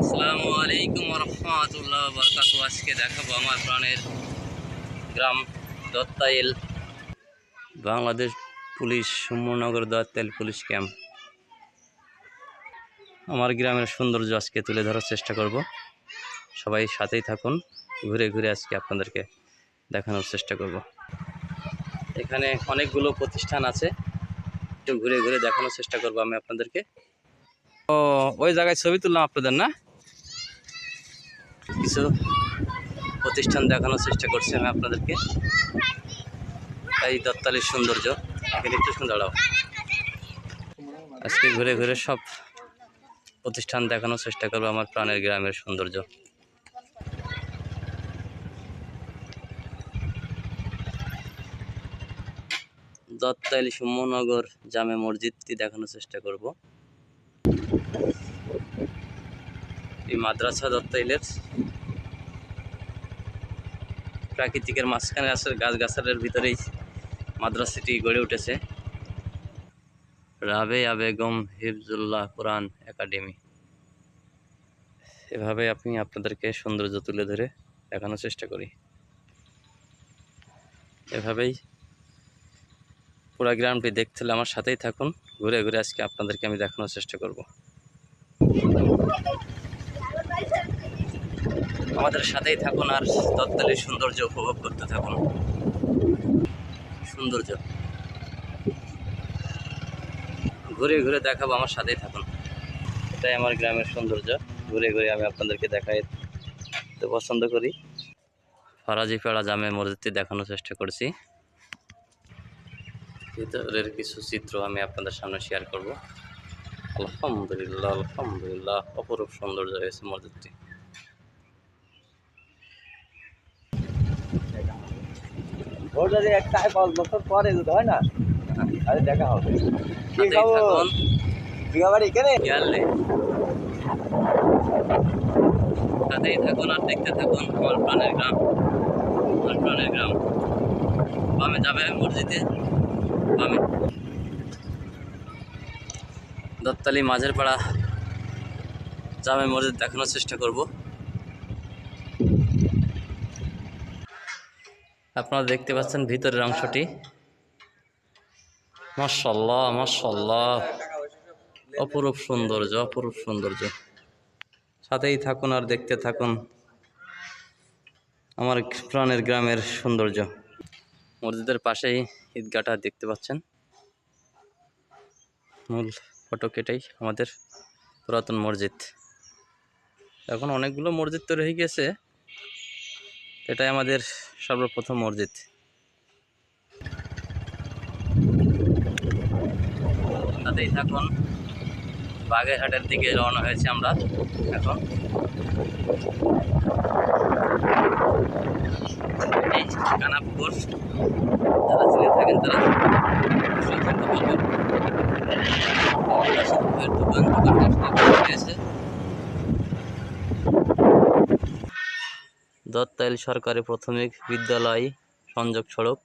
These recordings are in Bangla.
আসসালামু আলাইকুম রহমতুল্লাহ বরকাত। আজকে দেখাবো আমার প্রাণের গ্রাম দত্তাইল, বাংলাদেশ পুলিশ সুমনগর দত্তাইল পুলিশ ক্যাম্প। আমার গ্রামের সৌন্দর্য আজকে তুলে ধরার চেষ্টা করব। সবাই সাথেই থাকুন, ঘুরে ঘুরে আজকে আপনাদেরকে দেখানোর চেষ্টা করব। এখানে অনেকগুলো প্রতিষ্ঠান আছে, একটু ঘুরে ঘুরে দেখানোর চেষ্টা করব আমি আপনাদেরকে। ও ওই জায়গায় ছবি তুললাম আপনাদের, না কিছু প্রতিষ্ঠান দেখানোর চেষ্টা করছি আমি আপনাদেরকে। এই দত্তালির সৌন্দর্য এখানে একটু সুন্দর। আজকে ঘুরে ঘুরে সব প্রতিষ্ঠান দেখানোর চেষ্টা করবো আমার প্রাণের গ্রামের সৌন্দর্য। দত্তাইল সুমনগর জামে মসজিদটি দেখানোর চেষ্টা করব। এই মাদ্রাসা দত্তাইলের প্রাকৃতিকের মাঝখানে আসলে গাছগাছালের ভিতরেই মাদ্রাসাটি গড়ে উঠেছে। রাবেয়া বেগম হিফজুল্লাহ কোরআন একাডেমি। এভাবে আপনি আপনাদেরকে সৌন্দর্য তুলে ধরে দেখানোর চেষ্টা করি। এভাবেই পুরো গ্রামটি দেখতে হলে আমার সাথেই থাকুন, ঘুরে ঘুরে আজকে আপনাদেরকে আমি দেখানোর চেষ্টা করব। আমাদের সাথেই থাকুন আর দত্তাইলের সৌন্দর্য উপভোগ করতে থাকুন। সৌন্দর্য ঘুরে ঘুরে দেখাবো, আমার সাথেই থাকুন। এটাই আমার গ্রামের সৌন্দর্য, ঘুরে ঘুরে আমি আপনাদেরকে দেখাতে পছন্দ করি। ফরাজিপাড়া জামে মসজিদটি দেখানোর চেষ্টা করছি। ভিতরের কিছু চিত্র আমি আপনাদের সামনে শেয়ার করব। আলহামদুলিল্লাহ আলহামদুলিল্লাহ, অপরূপ সৌন্দর্য হয়েছে মসজিদটি। একটা 5 বছর পরে যদি হয় না, আরে দেখা হবে। সাথেই থাকুন আর দেখতে থাকুন আমার প্রাণের গ্রাম, আমার প্রাণের গ্রাম। বামে যাবে মসজিদে, বামে দত্তালি মাঝের পাড়া জামে মসজিদ দেখানোর চেষ্টা করব। আপনারা দেখতে পাচ্ছেন ভিতরের অংশটি। মাশাআল্লাহ মাশাআল্লাহ, অপরূপ সৌন্দর্য, অপরূপ সৌন্দর্য। সাথেই থাকুন আর দেখতে থাকুন আমার প্রাণের গ্রামের সৌন্দর্য। মসজিদের পাশেই ঈদগাহটা দেখতে পাচ্ছেন। মূল ফটক এটাই আমাদের পুরাতন মসজিদ। এখন অনেকগুলো মসজিদ তৈরি হয়ে গেছে, এটাই আমাদের সর্বপ্রথম মসজিদ। সাথেই থাকুন, বাগেরহাটের দিকে রওনা হয়েছে আমরা এখন। এই কানাপুকুর যারা চিনে থাকেন তারা দত্তাইল সরকারি প্রাথমিক বিদ্যালয় সংযোগ সড়ক,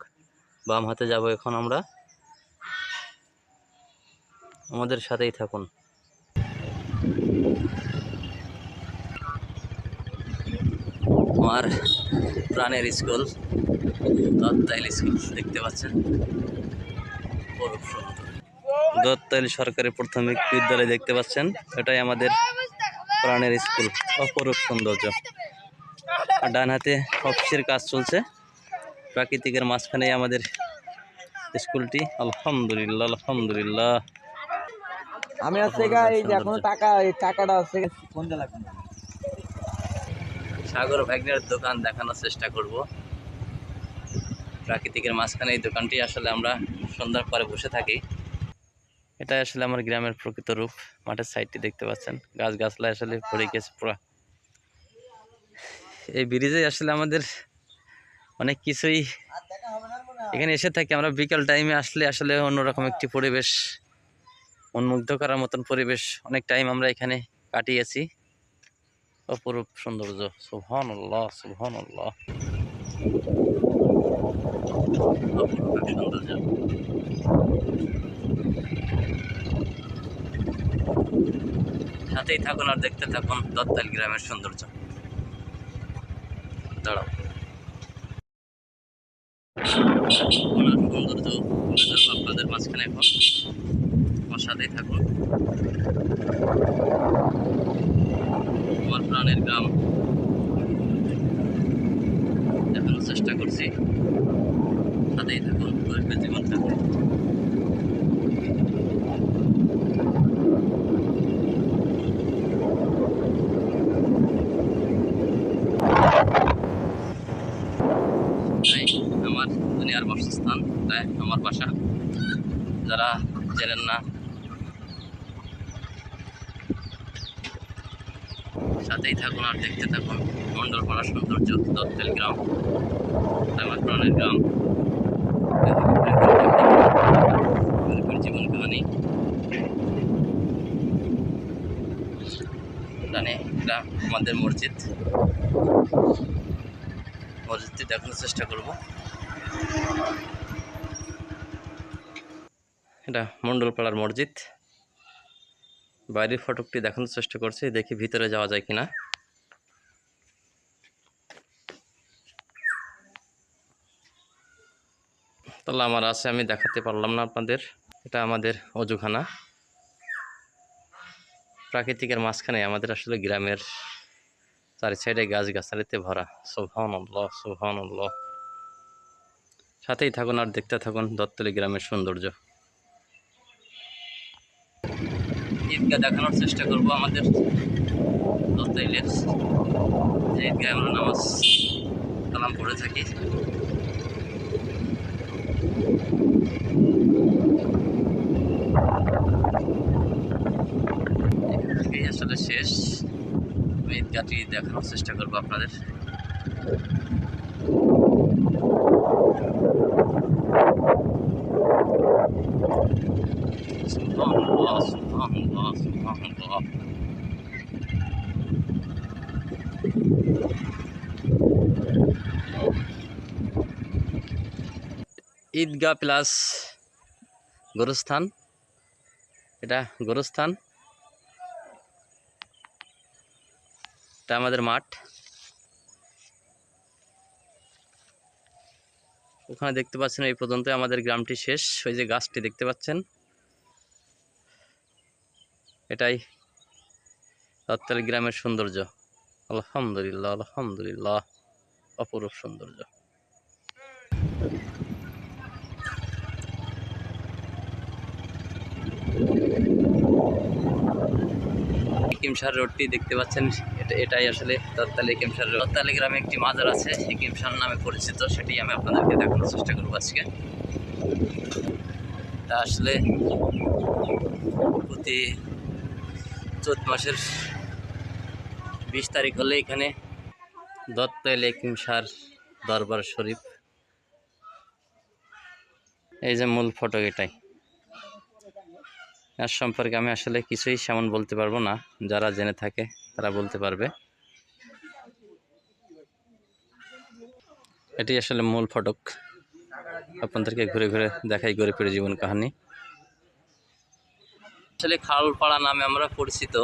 বাম হাতে যাব এখন আমরা। আমাদের সাথেই থাকুন। আমার প্রাণের স্কুল দত্তাইল স্কুল দেখতে পাচ্ছেন, দত্তাইল সরকারি প্রাথমিক বিদ্যালয় দেখতে পাচ্ছেন, এটাই আমাদের প্রাণের স্কুল, অপরূপ সৌন্দর্য। আর ডান হাতে অফিসের কাজ চলছে, প্রাকৃতিকের মাঝখানেই আমাদের স্কুলটি। আলহামদুলিল্লাহ আলহামদুলিল্লাহ। আমি আজকে এই যে এখনো টাকাটা আছে ফোন দিয়ে লাগবে। সাগর ভাগ্নের দোকান দেখানোর চেষ্টা করব। প্রাকৃতিকের মাঝখানে এই দোকানটি আসলে আমরা সন্ধ্যার পরে বসে থাকি। এটাই আসলে আমার গ্রামের প্রকৃত রূপ। মাঠের সাইডটি দেখতে পাচ্ছেন, গাছগাছলা আসলে ভরে গেছে পুরা। এই ব্রিজে আসলে আমাদের অনেক কিছুই এখানে এসে থাকি আমরা। বিকাল টাইমে আসলে আসলে অন্যরকম একটি পরিবেশ, উন্মুগ্ধ করার মতন পরিবেশ, অনেক টাইম আমরা এখানে কাটিয়েছি। অপরূপ সৌন্দর্য, সুবহানাল্লাহ সুবহানাল্লাহ, অপরূপ সৌন্দর্য। সাথেই থাকুন আর দেখতে থাকুন দত্তাল গ্রামের সৌন্দর্য। দাঁড়াও, ওনার সৌন্দর্য তুলে ধরবো আপনাদের মাঝখানে এখন। আমার সাথেই থাকুন। আমার প্রাণের গ্রাম দেখানোর চেষ্টা করছি, সাথেই থাকুন, গরিবের জীবন থাকুন। আমার দুনিয়ার বাসস্থান, তাই আমার বাসা। যারা চেনেন না সাথেই থাকুন আর দেখতে থাকুন মণ্ডলপাড়ার সৌন্দর্য, দত্তাল গ্রাম আমার প্রাণের গ্রাম। জীবন কাহানি জানে। এটা আমাদের মসজিদটি দেখানোর চেষ্টা করব। এটা মণ্ডলপাড়ার মসজিদ। বাইরের ফটকটি দেখানোর চেষ্টা করছি, দেখি ভিতরে যাওয়া যায় কিনা। তাহলে আমার আছে, আমি দেখাতে পারলাম না আপনাদের। এটা আমাদের অজুখানা। প্রাকৃতিকের মাঝখানে আমাদের আসলে গ্রামের চারি সাইডে গাছগাছালিতে ভরা। সুবহানাল্লাহ, সুবহানাল্লাহ। সাথেই থাকুন আর দেখতে থাকুন দত্তলি গ্রামের সৌন্দর্য। ঈদগাহ দেখানোর চেষ্টা করব আমাদের দত্তাইলের, যে ঈদগাহ আমরা নামাজ কালাম পড়ে থাকি। এই আসলে শেষ, ঈদগাহটি দেখানোর চেষ্টা করবো আপনাদের। সুবহানাল্লাহ, সুবহানাল্লাহ, সুবহানাল্লাহ। ঈদগাহ প্লাস গোরস্থান, এটা গোরস্থান, এটা আমাদের মাঠ। ওখানে দেখতে পাচ্ছেন এই পর্যন্ত আমাদের গ্রামটি শেষ। ওই যে গাছটি দেখতে পাচ্ছেন, এটাই দত্তাল গ্রামের সৌন্দর্য। আলহামদুলিল্লাহ, আলহামদুলিল্লাহ, অপরূপ সৌন্দর্য। কিমসার রোডটি দেখতে পাচ্ছেন, এটাই আসলে দত্তাল কিমসার রোড। দত্তাল গ্রামে একটি মাজার আছে, এই কিমসার নামে পরিচিত, সেটি আমি আপনাদেরকে দেখানোর চেষ্টা করবো আজকে। তা আসলে প্রতি চৈত মাসের 20 তারিখ হলে এখানে দত্তাল কিমসার দরবার শরীফ, এই যে মূল ফটক এটাই। এর সম্পর্কে আমি আসলে কিছুই সেমন বলতে পারবো না, যারা জেনে থাকে তারা বলতে পারবে। এটি আসলে মূল ফটক, আপনাদেরকে ঘুরে ঘুরে দেখাই গরিবের জীবন কাহিনী। আসলে খালপাড়া নামে আমরা পরিচিত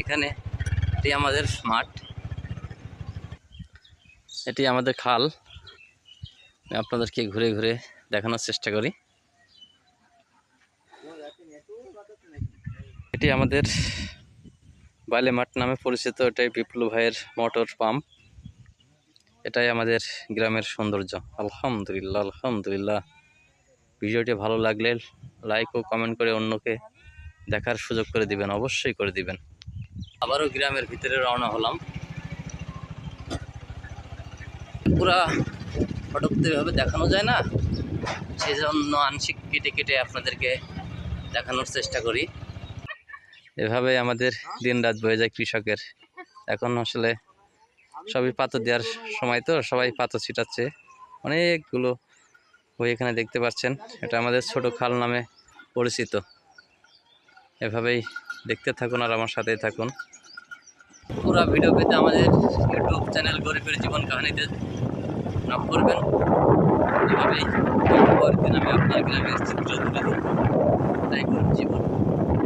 এখানে। এটি আমাদের মাঠ, এটি আমাদের খাল। আমি আপনাদেরকে ঘুরে ঘুরে দেখানোর চেষ্টা করি। এটি আমাদের বাইলে মাঠ নামে পরিচিত, এটাই বিপ্লব ভাইয়ের মোটর পাম্প। এটাই আমাদের গ্রামের সৌন্দর্য। আলহামদুলিল্লাহ, আলহামদুলিল্লাহ। ভিডিওটি ভালো লাগলে লাইক ও কমেন্ট করে অন্যকে দেখার সুযোগ করে দিবেন, অবশ্যই করে দিবেন। আবারও গ্রামের ভিতরে রওনা হলাম। পুরা ফটক তো এভাবে দেখানো যায় না, সেই জন্য আংশিক কেটে কেটে আপনাদেরকে দেখানোর চেষ্টা করি। এভাবে আমাদের দিন রাত বয়ে যায় কৃষকের। এখন আসলে সবই পাতা দেওয়ার সময়, তো সবাই পাতা ছিটাচ্ছে অনেকগুলো। ওই এখানে দেখতে পাচ্ছেন, এটা আমাদের ছোট খাল নামে পরিচিত। এভাবেই দেখতে থাকুন আর আমার সাথেই থাকুন। পুরো ভিডিও পেতে আমাদের ইউটিউব চ্যানেল গরিবের জীবন কাহিনীতে নাম করবেন। এভাবেই পরের দিন আমি আপনার গ্রামের চিত্র তুলে ধরব, তাই গরিব জীবন।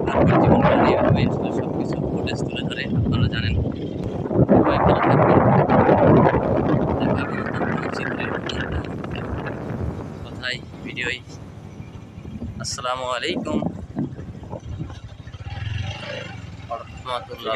গ্রামের জীবনকাহিনী এভাবে আসলে সব কিছু ফুটেজ তুলে ধরে, আপনারা জানেন। সবাই ভালো থাকবেন, দেখা হবে নতুন কোনো চিত্রে, নতুন কোনো কথায়, ভিডিওয়। আসসালামু আলাইকুম ওয়া রাহমাতুল্লাহ।